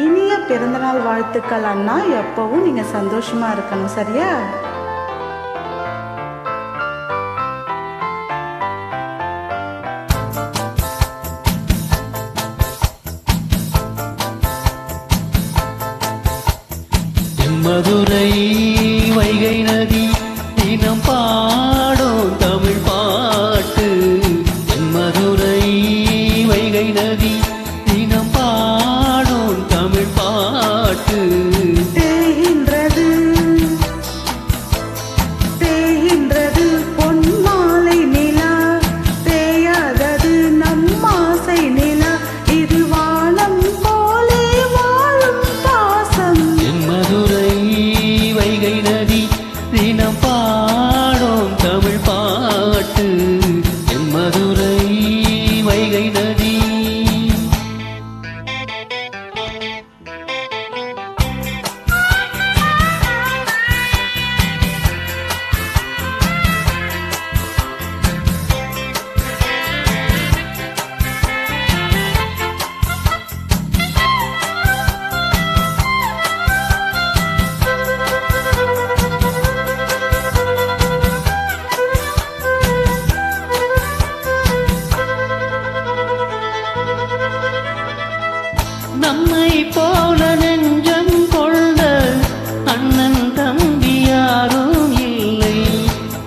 இனிய பிறந்தநாள் வாழ்த்துக்கள் அண்ணா. எப்பவும் நீங்க சந்தோஷமா இருக்கணும், சரியா? மதுரை வைகை நதி தினம் பாடும் தமிழ் பாட்டு. என் மதுரை வைகை நதி தினம் பாடும் தமிழ் பாட்டு. தேகின்றது தேகின்றது பொன்மாலை நிலா, தேயாதது நம்மாசை நிலா, இது வானம் போலே வாழும் பாசம். என் மதுரை வைகை நதி தினம் பாடும் தமிழ் பாட்டு. என் மதுரை வைகை நதி. நம்மை போல நெஞ்சம் கொண்ட அண்ணன் தம்பி யாரும் இல்லை.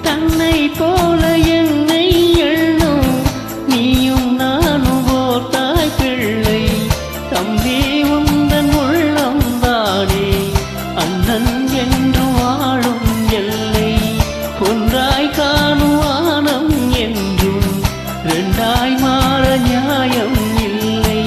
தன்னை போல என்னை எண்ணும் நீயும் நானும் ஓர் தாய் பிள்ளை. தம்பி உந்தன் உள்ளம் தானே அண்ணன் என்று வாழும் எல்லை. ஒன்றாய் காணும் வானம் என்றும் இரண்டாய் மாற நியாயம் இல்லை.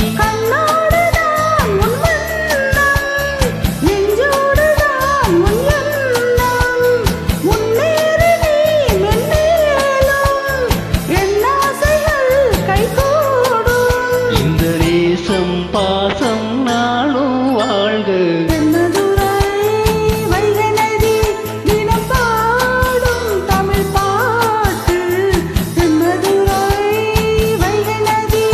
பாசம் நாளும் வாழ்க. வைகை நதி தினம் பாடும் தமிழ் பாட்டு. மதுரை வைகை நதி.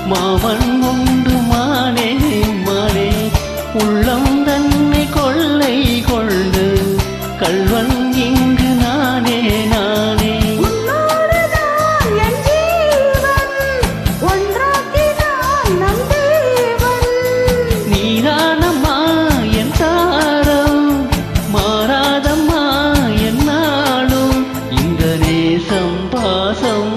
மாமன் உண்டு மானே மானே உள்ளம் தன்னை கொள்ளை கொண்டு கள்வன் இங்கு நானே நானே. நீதானம்மா என் தாரம் மாறாதம்மா என்னாலும் இந்த நேசம் பாசம்